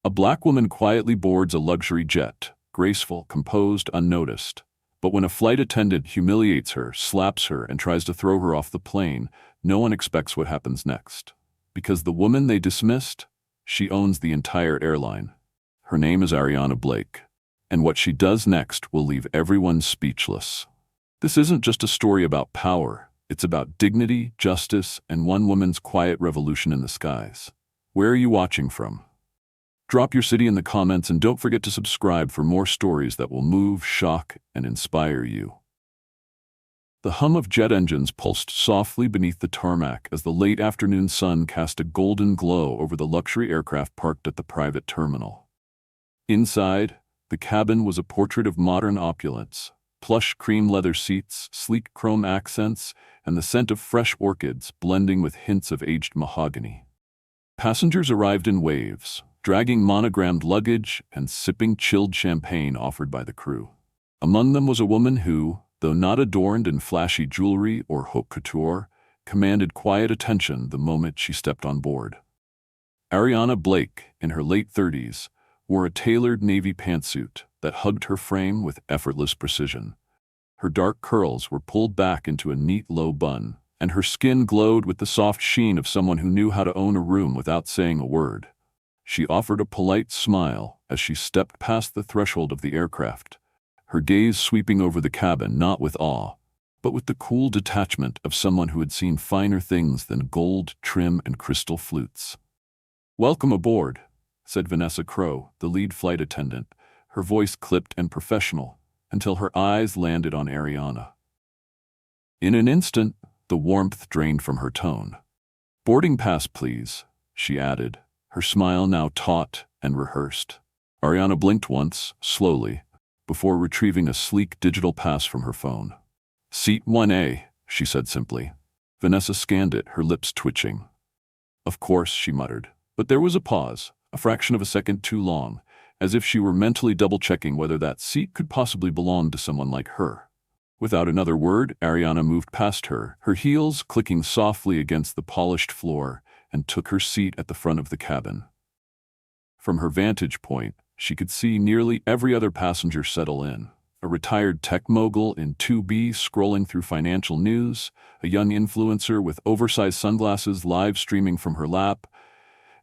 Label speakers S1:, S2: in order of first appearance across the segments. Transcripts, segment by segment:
S1: A black woman quietly boards a luxury jet, graceful, composed, unnoticed. But when a flight attendant humiliates her, slaps her, and tries to throw her off the plane, no one expects what happens next. Because the woman they dismissed, she owns the entire airline. Her name is Ariana Blake, and what she does next will leave everyone speechless. This isn't just a story about power, it's about dignity, justice, and one woman's quiet revolution in the skies. Where are you watching from? Drop your city in the comments and don't forget to subscribe for more stories that will move, shock, and inspire you. The hum of jet engines pulsed softly beneath the tarmac as the late afternoon sun cast a golden glow over the luxury aircraft parked at the private terminal. Inside, the cabin was a portrait of modern opulence: plush cream leather seats, sleek chrome accents, and the scent of fresh orchids blending with hints of aged mahogany. Passengers arrived in waves, dragging monogrammed luggage and sipping chilled champagne offered by the crew. Among them was a woman who, though not adorned in flashy jewelry or haute couture, commanded quiet attention the moment she stepped on board. Ariana Blake, in her late 30s, wore a tailored navy pantsuit that hugged her frame with effortless precision. Her dark curls were pulled back into a neat low bun, and her skin glowed with the soft sheen of someone who knew how to own a room without saying a word. She offered a polite smile as she stepped past the threshold of the aircraft, her gaze sweeping over the cabin not with awe, but with the cool detachment of someone who had seen finer things than gold, trim, and crystal flutes. "Welcome aboard," said Vanessa Crow, the lead flight attendant, her voice clipped and professional, until her eyes landed on Ariana. In an instant, the warmth drained from her tone. "Boarding pass, please," she added, her smile now taut and rehearsed. Ariana blinked once, slowly, before retrieving a sleek digital pass from her phone. "Seat 1A, she said simply. Vanessa scanned it, her lips twitching. "Of course," she muttered, but there was a pause, a fraction of a second too long, as if she were mentally double-checking whether that seat could possibly belong to someone like her. Without another word, Ariana moved past her, her heels clicking softly against the polished floor, and took her seat at the front of the cabin. From her vantage point, she could see nearly every other passenger settle in. A retired tech mogul in 2B scrolling through financial news, a young influencer with oversized sunglasses live streaming from her lap,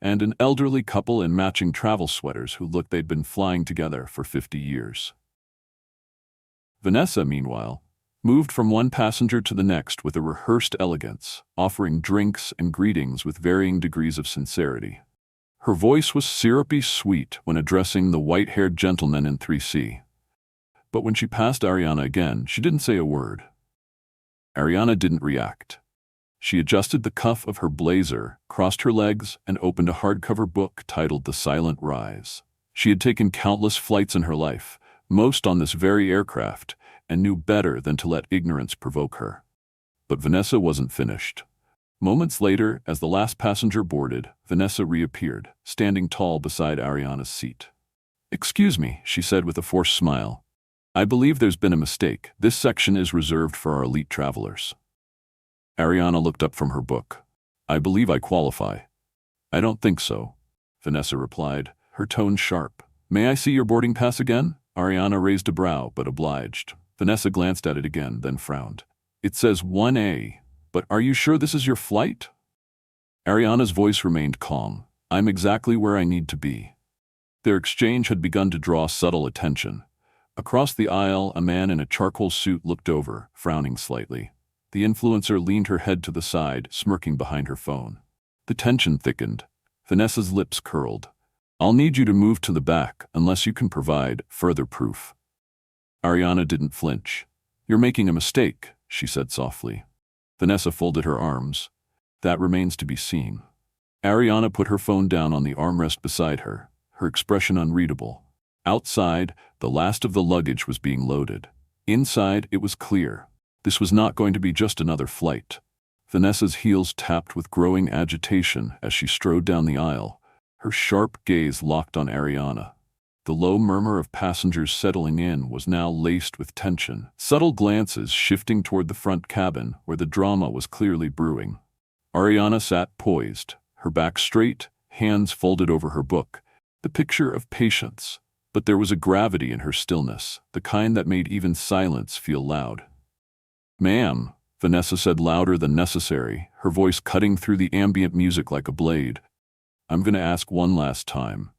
S1: and an elderly couple in matching travel sweaters who looked they'd been flying together for 50 years. Vanessa, meanwhile, moved from one passenger to the next with a rehearsed elegance, offering drinks and greetings with varying degrees of sincerity. Her voice was syrupy sweet when addressing the white-haired gentleman in 3C. But when she passed Ariana again, she didn't say a word. Ariana didn't react. She adjusted the cuff of her blazer, crossed her legs, and opened a hardcover book titled The Silent Rise. She had taken countless flights in her life, most on this very aircraft, and knew better than to let ignorance provoke her. But Vanessa wasn't finished. Moments later, as the last passenger boarded, Vanessa reappeared, standing tall beside Ariana's seat. "Excuse me," she said with a forced smile. "I believe there's been a mistake. This section is reserved for our elite travelers." Ariana looked up from her book. "I believe I qualify." "I don't think so," Vanessa replied, her tone sharp. "May I see your boarding pass again?" Ariana raised a brow, but obliged. Vanessa glanced at it again, then frowned. "It says 1A, but are you sure this is your flight?" Ariana's voice remained calm. "I'm exactly where I need to be." Their exchange had begun to draw subtle attention. Across the aisle, a man in a charcoal suit looked over, frowning slightly. The influencer leaned her head to the side, smirking behind her phone. The tension thickened. Vanessa's lips curled. "I'll need you to move to the back unless you can provide further proof." Ariana didn't flinch. "You're making a mistake," she said softly. Vanessa folded her arms. "That remains to be seen." Ariana put her phone down on the armrest beside her, her expression unreadable. Outside, the last of the luggage was being loaded. Inside, it was clear. This was not going to be just another flight. Vanessa's heels tapped with growing agitation as she strode down the aisle, her sharp gaze locked on Ariana. The low murmur of passengers settling in was now laced with tension, subtle glances shifting toward the front cabin where the drama was clearly brewing. Ariana sat poised, her back straight, hands folded over her book, the picture of patience. But there was a gravity in her stillness, the kind that made even silence feel loud. "Ma'am," Vanessa said louder than necessary, her voice cutting through the ambient music like a blade. "I'm going to ask one last time.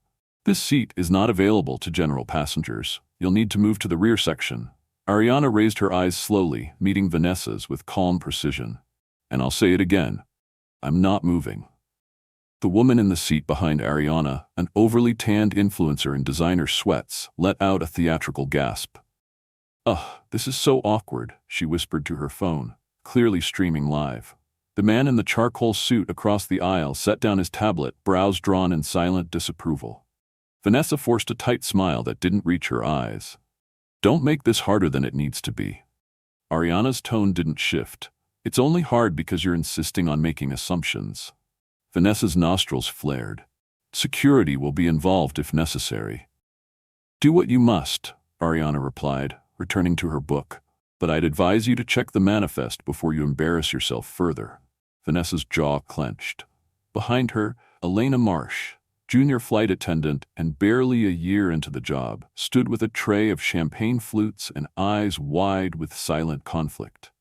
S1: This seat is not available to general passengers. You'll need to move to the rear section." Ariana raised her eyes slowly, meeting Vanessa's with calm precision. "And I'll say it again. I'm not moving." The woman in the seat behind Ariana, an overly tanned influencer in designer sweats, let out a theatrical gasp. "Ugh, this is so awkward," she whispered to her phone, clearly streaming live. The man in the charcoal suit across the aisle set down his tablet, brows drawn in silent disapproval. Vanessa forced a tight smile that didn't reach her eyes. "Don't make this harder than it needs to be." Ariana's tone didn't shift. "It's only hard because you're insisting on making assumptions." Vanessa's nostrils flared. "Security will be involved if necessary." "Do what you must," Ariana replied, returning to her book. "But I'd advise you to check the manifest before you embarrass yourself further." Vanessa's jaw clenched. Behind her, Elena Marsh, junior flight attendant and barely a year into the job, stood with a tray of champagne flutes and eyes wide with silent conflict.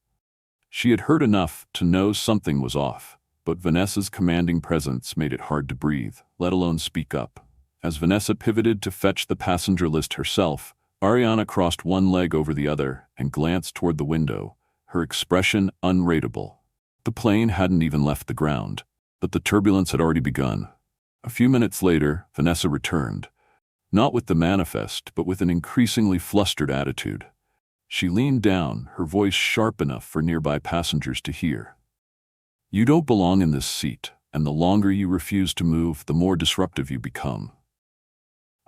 S1: She had heard enough to know something was off, but Vanessa's commanding presence made it hard to breathe, let alone speak up. As Vanessa pivoted to fetch the passenger list herself, Ariana crossed one leg over the other and glanced toward the window, her expression unreadable. The plane hadn't even left the ground, but the turbulence had already begun. A few minutes later, Vanessa returned, not with the manifest, but with an increasingly flustered attitude. She leaned down, her voice sharp enough for nearby passengers to hear. "You don't belong in this seat, and the longer you refuse to move, the more disruptive you become."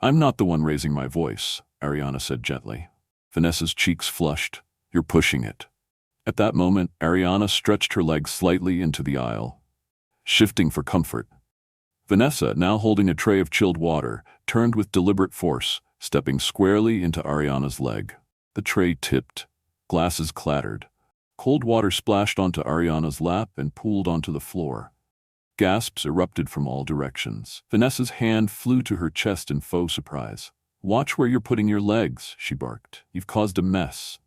S1: "I'm not the one raising my voice," Ariana said gently. Vanessa's cheeks flushed. "You're pushing it." At that moment, Ariana stretched her legs slightly into the aisle, shifting for comfort. Vanessa, now holding a tray of chilled water, turned with deliberate force, stepping squarely into Ariana's leg. The tray tipped. Glasses clattered. Cold water splashed onto Ariana's lap and pooled onto the floor. Gasps erupted from all directions. Vanessa's hand flew to her chest in faux surprise. "Watch where you're putting your legs," she barked. "You've caused a mess."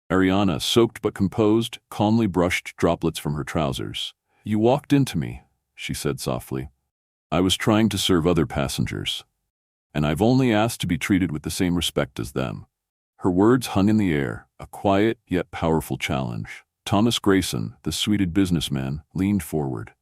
S1: Ariana, soaked but composed, calmly brushed droplets from her trousers. "You walked into me," she said softly. "I was trying to serve other passengers, and I've only asked to be treated with the same respect as them." Her words hung in the air, a quiet yet powerful challenge. Thomas Grayson, the suited businessman, leaned forward.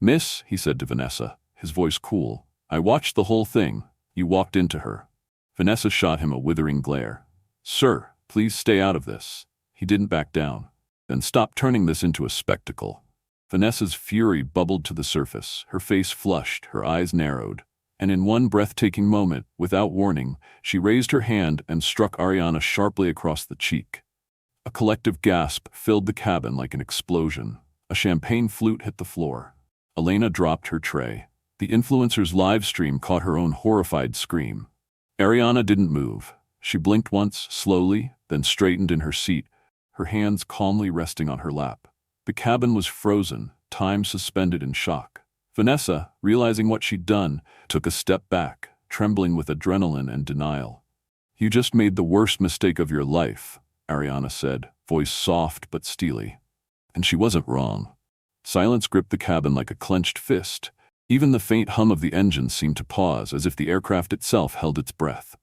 S1: "Miss," he said to Vanessa, his voice cool, "I watched the whole thing. You walked into her." Vanessa shot him a withering glare. "Sir, please stay out of this." He didn't back down. "Then stop turning this into a spectacle." Vanessa's fury bubbled to the surface, her face flushed, her eyes narrowed. And in one breathtaking moment, without warning, she raised her hand and struck Ariana sharply across the cheek. A collective gasp filled the cabin like an explosion. A champagne flute hit the floor. Elena dropped her tray. The influencer's live stream caught her own horrified scream. Ariana didn't move. She blinked once, slowly, then straightened in her seat, her hands calmly resting on her lap. The cabin was frozen, time suspended in shock. Vanessa, realizing what she'd done, took a step back, trembling with adrenaline and denial. "You just made the worst mistake of your life," Ariana said, voice soft but steely. And she wasn't wrong. Silence gripped the cabin like a clenched fist. Even the faint hum of the engine seemed to pause, as if the aircraft itself held its breath.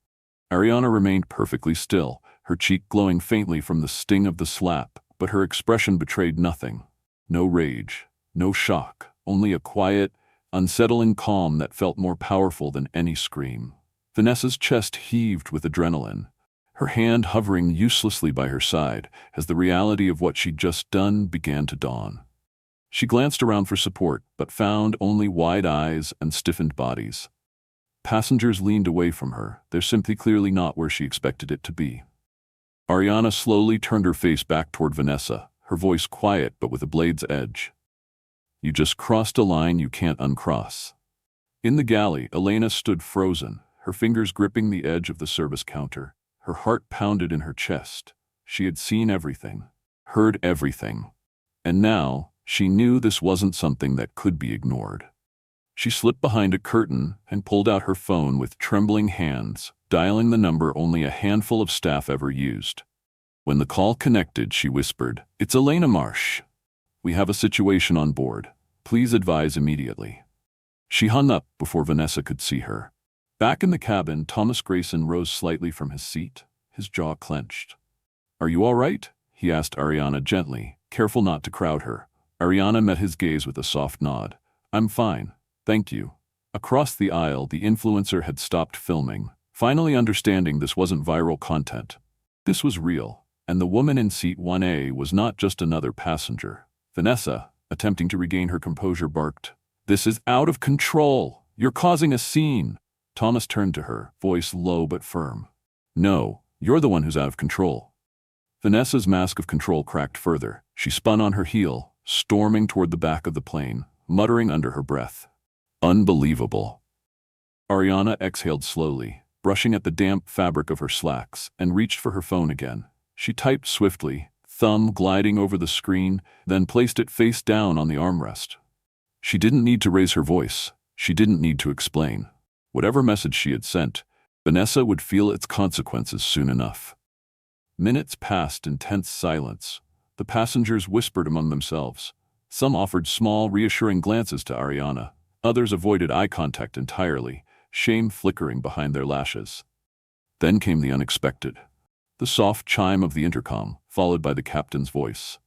S1: Ariana remained perfectly still, her cheek glowing faintly from the sting of the slap, but her expression betrayed nothing. No rage, no shock, only a quiet, unsettling calm that felt more powerful than any scream. Vanessa's chest heaved with adrenaline, her hand hovering uselessly by her side as the reality of what she'd just done began to dawn. She glanced around for support, but found only wide eyes and stiffened bodies. Passengers leaned away from her, their sympathy clearly not where she expected it to be. Ariana slowly turned her face back toward Vanessa, her voice quiet but with a blade's edge. "You just crossed a line you can't uncross." In the galley, Elena stood frozen, her fingers gripping the edge of the service counter. Her heart pounded in her chest. She had seen everything, heard everything. And now, she knew this wasn't something that could be ignored. She slipped behind a curtain and pulled out her phone with trembling hands, dialing the number only a handful of staff ever used. When the call connected, she whispered, "It's Elena Marsh. We have a situation on board. Please advise immediately." She hung up before Vanessa could see her. Back in the cabin, Thomas Grayson rose slightly from his seat, his jaw clenched. "Are you all right?" he asked Ariana gently, careful not to crowd her. Ariana met his gaze with a soft nod. "I'm fine, thank you." Across the aisle, the influencer had stopped filming, finally understanding this wasn't viral content. This was real, and the woman in seat 1A was not just another passenger. Vanessa, attempting to regain her composure, barked, "This is out of control! You're causing a scene!" Thomas turned to her, voice low but firm. "No, you're the one who's out of control." Vanessa's mask of control cracked further. She spun on her heel, storming toward the back of the plane, muttering under her breath, "Unbelievable." Ariana exhaled slowly, brushing at the damp fabric of her slacks, and reached for her phone again. She typed swiftly, thumb gliding over the screen, then placed it face down on the armrest. She didn't need to raise her voice. She didn't need to explain. Whatever message she had sent, Vanessa would feel its consequences soon enough. Minutes passed in tense silence. The passengers whispered among themselves. Some offered small, reassuring glances to Ariana. Others avoided eye contact entirely, shame flickering behind their lashes. Then came the unexpected. The soft chime of the intercom, followed by the captain's voice.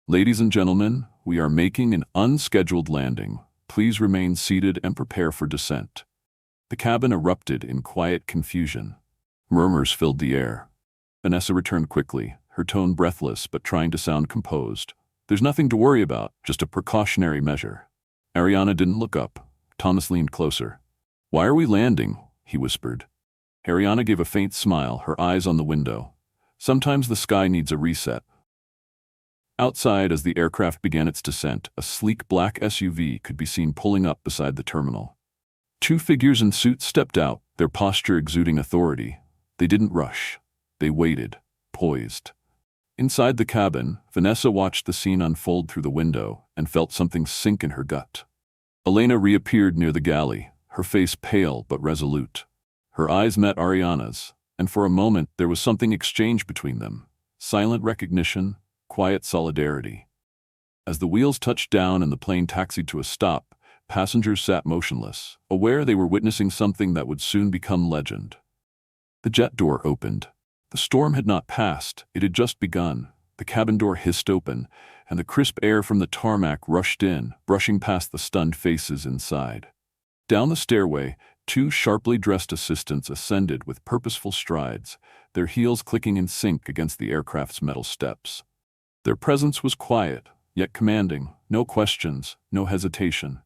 S1: "Ladies and gentlemen, we are making an unscheduled landing. Please remain seated and prepare for descent." The cabin erupted in quiet confusion. Murmurs filled the air. Vanessa returned quickly, her tone breathless but trying to sound composed. "There's nothing to worry about, just a precautionary measure." Ariana didn't look up. Thomas leaned closer. "Why are we landing?" he whispered. Ariana gave a faint smile, her eyes on the window. "Sometimes the sky needs a reset." Outside, as the aircraft began its descent, a sleek black SUV could be seen pulling up beside the terminal. Two figures in suits stepped out, their posture exuding authority. They didn't rush. They waited, poised. Inside the cabin, Vanessa watched the scene unfold through the window and felt something sink in her gut. Elena reappeared near the galley, her face pale but resolute. Her eyes met Ariana's, and for a moment there was something exchanged between them. Silent recognition, quiet solidarity. As the wheels touched down and the plane taxied to a stop, passengers sat motionless, aware they were witnessing something that would soon become legend. The jet door opened. The storm had not passed, it had just begun. The cabin door hissed open, and the crisp air from the tarmac rushed in, brushing past the stunned faces inside. Down the stairway, two sharply dressed assistants ascended with purposeful strides, their heels clicking in sync against the aircraft's metal steps. Their presence was quiet, yet commanding, no questions, no hesitation.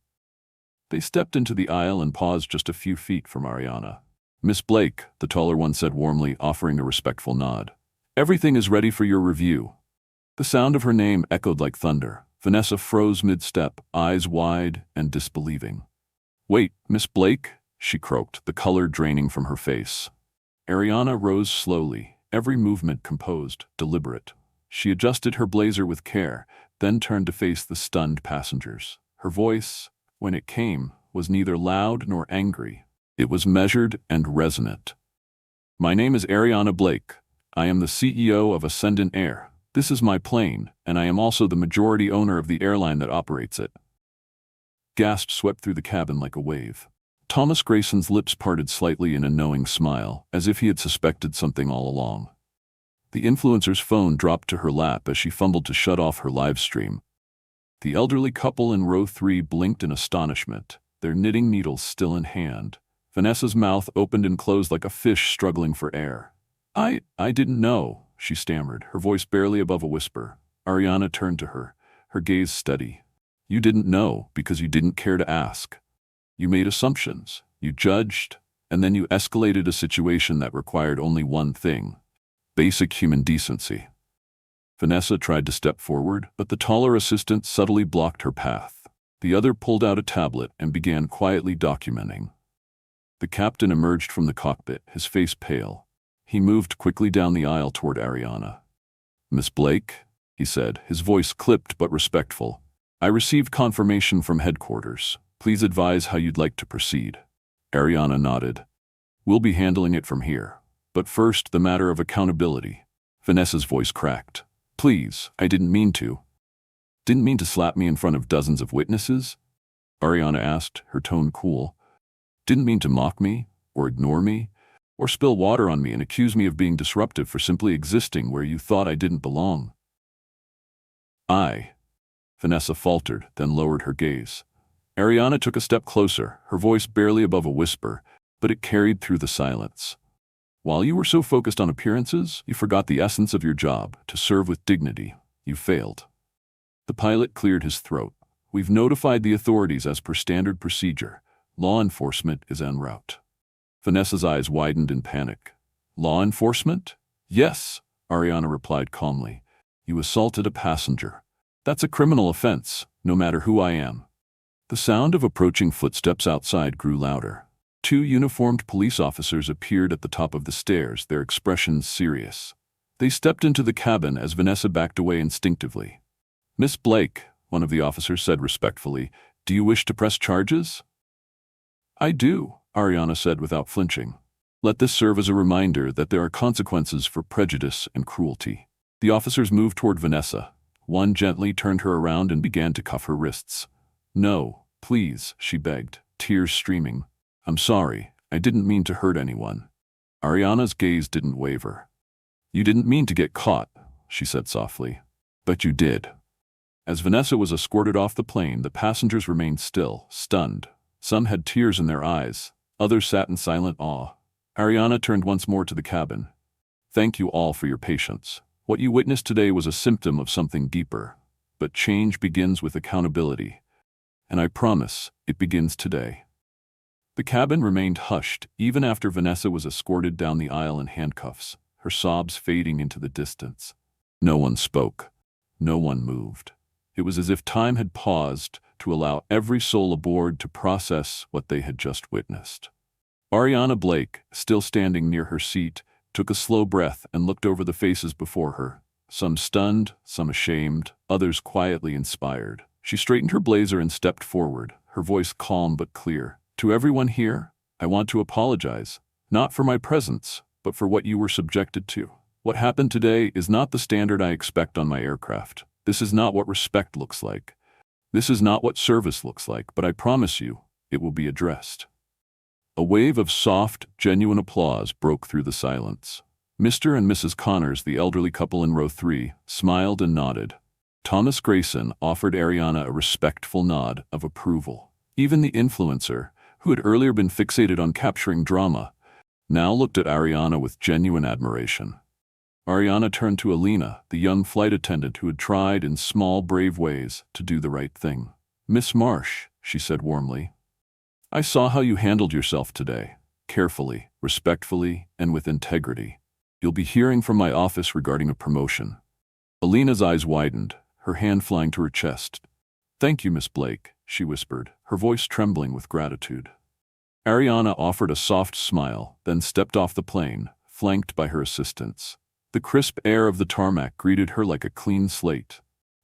S1: They stepped into the aisle and paused just a few feet from Ariana. "Miss Blake," the taller one said warmly, offering a respectful nod. "Everything is ready for your review." The sound of her name echoed like thunder. Vanessa froze mid-step, eyes wide and disbelieving. "Wait, Miss Blake?" she croaked, the color draining from her face. Ariana rose slowly, every movement composed, deliberate. She adjusted her blazer with care, then turned to face the stunned passengers. Her voice, when it came, was neither loud nor angry. It was measured and resonant. "My name is Ariana Blake. I am the CEO of Attendant Air. This is my plane, and I am also the majority owner of the airline that operates it." Gasps swept through the cabin like a wave. Thomas Grayson's lips parted slightly in a knowing smile, as if he had suspected something all along. The influencer's phone dropped to her lap as she fumbled to shut off her live stream. The elderly couple in row 3 blinked in astonishment, their knitting needles still in hand. Vanessa's mouth opened and closed like a fish struggling for air. I didn't know," she stammered, her voice barely above a whisper. Ariana turned to her, her gaze steady. "You didn't know because you didn't care to ask. You made assumptions, you judged, and then you escalated a situation that required only one thing: basic human decency." Vanessa tried to step forward, but the taller assistant subtly blocked her path. The other pulled out a tablet and began quietly documenting. The captain emerged from the cockpit, his face pale. He moved quickly down the aisle toward Ariana. "Miss Blake," he said, his voice clipped but respectful, "I received confirmation from headquarters. Please advise how you'd like to proceed. Ariana nodded. We'll be handling it from here. But first, the matter of accountability. Vanessa's voice cracked. Please, I didn't mean to. Didn't mean to slap me in front of dozens of witnesses? Ariana asked, her tone cool. Didn't mean to mock me, or ignore me, or spill water on me and accuse me of being disruptive for simply existing where you thought I didn't belong. Vanessa faltered, then lowered her gaze. Ariana took a step closer, her voice barely above a whisper, but it carried through the silence. While you were so focused on appearances, you forgot the essence of your job, to serve with dignity. You failed. The pilot cleared his throat. We've notified the authorities as per standard procedure. Law enforcement is en route. Vanessa's eyes widened in panic. Law enforcement? Yes, Ariana replied calmly. You assaulted a passenger. That's a criminal offense, no matter who I am. The sound of approaching footsteps outside grew louder. 2 uniformed police officers appeared at the top of the stairs, their expressions serious. They stepped into the cabin as Vanessa backed away instinctively. Miss Blake, one of the officers said respectfully, do you wish to press charges? I do, Ariana said without flinching. Let this serve as a reminder that there are consequences for prejudice and cruelty. The officers moved toward Vanessa. One gently turned her around and began to cuff her wrists. No, please, she begged, tears streaming. I'm sorry, I didn't mean to hurt anyone. Ariana's gaze didn't waver. You didn't mean to get caught, she said softly. But you did. As Vanessa was escorted off the plane, the passengers remained still, stunned. Some had tears in their eyes, others sat in silent awe. Ariana turned once more to the cabin. Thank you all for your patience. What you witnessed today was a symptom of something deeper. But change begins with accountability. And I promise, it begins today. The cabin remained hushed, even after Vanessa was escorted down the aisle in handcuffs, her sobs fading into the distance. No one spoke. No one moved. It was as if time had paused to allow every soul aboard to process what they had just witnessed. Ariana Blake, still standing near her seat, took a slow breath and looked over the faces before her, some stunned, some ashamed, others quietly inspired. She straightened her blazer and stepped forward, her voice calm but clear. To everyone here, I want to apologize, not for my presence, but for what you were subjected to. What happened today is not the standard I expect on my aircraft. This is not what respect looks like. This is not what service looks like, but I promise you, it will be addressed. A wave of soft, genuine applause broke through the silence. Mr. and Mrs. Connors, the elderly couple in row 3, smiled and nodded. Thomas Grayson offered Ariana a respectful nod of approval. Even the influencer, who had earlier been fixated on capturing drama, now looked at Ariana with genuine admiration. Ariana turned to Alina, the young flight attendant who had tried in small, brave ways to do the right thing. Miss Marsh, she said warmly, I saw how you handled yourself today, carefully, respectfully, and with integrity. You'll be hearing from my office regarding a promotion. Alina's eyes widened, her hand flying to her chest. Thank you, Miss Blake, she whispered, her voice trembling with gratitude. Ariana offered a soft smile, then stepped off the plane, flanked by her assistants. The crisp air of the tarmac greeted her like a clean slate.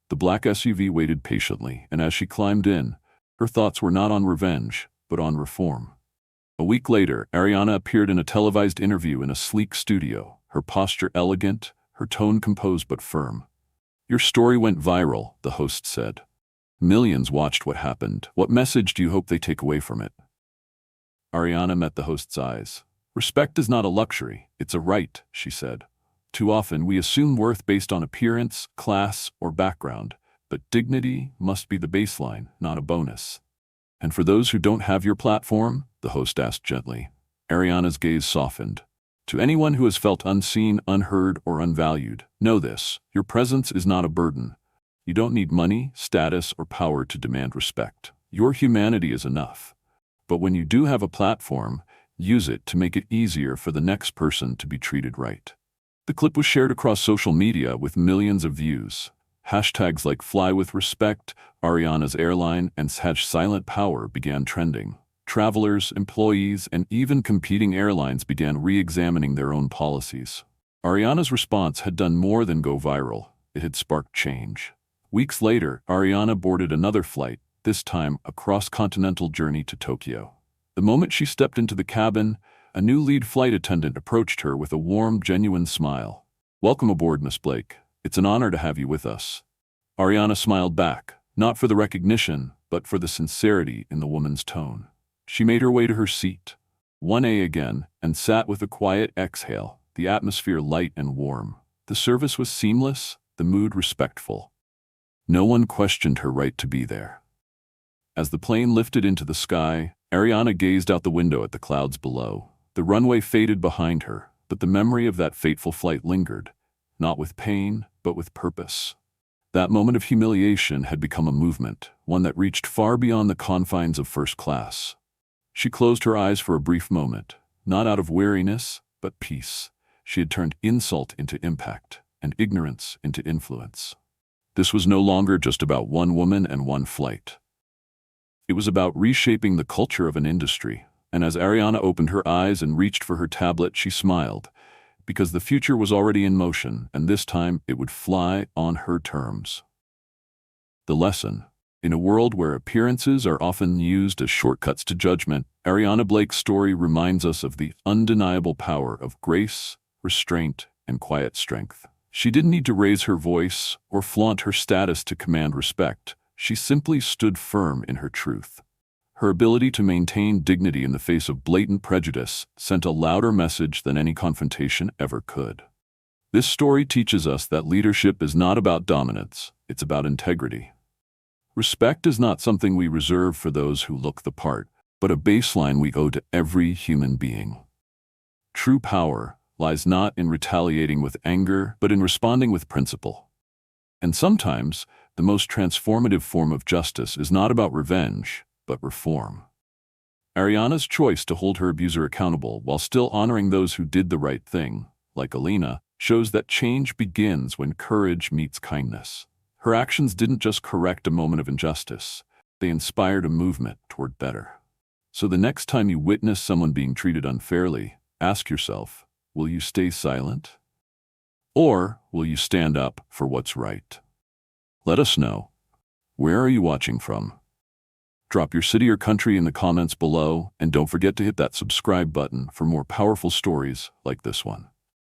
S1: The black SUV waited patiently, and as she climbed in, her thoughts were not on revenge, but on reform. A week later, Ariana appeared in a televised interview in a sleek studio, her posture elegant, her tone composed but firm. Your story went viral, the host said. Millions watched what happened. What message do you hope they take away from it? Ariana met the host's eyes. Respect is not a luxury, it's a right, she said. Too often we assume worth based on appearance, class, or background, but dignity must be the baseline, not a bonus. And for those who don't have your platform, the host asked gently. Ariana's gaze softened. To anyone who has felt unseen, unheard, or unvalued, know this, your presence is not a burden. You don't need money, status, or power to demand respect. Your humanity is enough. But when you do have a platform, use it to make it easier for the next person to be treated right. The clip was shared across social media with millions of views. Hashtags like #FlyWithRespect, Ariana's Airline, and #SilentPower began trending. Travelers, employees, and even competing airlines began re-examining their own policies. Ariana's response had done more than go viral. It had sparked change. Weeks later, Ariana boarded another flight, this time a cross-continental journey to Tokyo. The moment she stepped into the cabin, a new lead flight attendant approached her with a warm, genuine smile. "Welcome aboard, Miss Blake. It's an honor to have you with us." Ariana smiled back, not for the recognition, but for the sincerity in the woman's tone. She made her way to her seat, 1A again, and sat with a quiet exhale, the atmosphere light and warm. The service was seamless, the mood respectful. No one questioned her right to be there. As the plane lifted into the sky, Ariana gazed out the window at the clouds below. The runway faded behind her, but the memory of that fateful flight lingered, not with pain, but with purpose. That moment of humiliation had become a movement, one that reached far beyond the confines of first class. She closed her eyes for a brief moment, not out of weariness, but peace. She had turned insult into impact, and ignorance into influence. This was no longer just about one woman and one flight. It was about reshaping the culture of an industry, and as Ariana opened her eyes and reached for her tablet, she smiled, because the future was already in motion, and this time it would fly on her terms. The lesson: in a world where appearances are often used as shortcuts to judgment, Ariana Blake's story reminds us of the undeniable power of grace, restraint, and quiet strength. She didn't need to raise her voice or flaunt her status to command respect. She simply stood firm in her truth. Her ability to maintain dignity in the face of blatant prejudice sent a louder message than any confrontation ever could. This story teaches us that leadership is not about dominance, it's about integrity. Respect is not something we reserve for those who look the part, but a baseline we owe to every human being. True power lies not in retaliating with anger, but in responding with principle. And sometimes, the most transformative form of justice is not about revenge, but reform. Ariana's choice to hold her abuser accountable while still honoring those who did the right thing, like Alina, shows that change begins when courage meets kindness. Her actions didn't just correct a moment of injustice, they inspired a movement toward better. So the next time you witness someone being treated unfairly, ask yourself, will you stay silent? Or will you stand up for what's right? Let us know. Where are you watching from? Drop your city or country in the comments below, and don't forget to hit that subscribe button for more powerful stories like this one.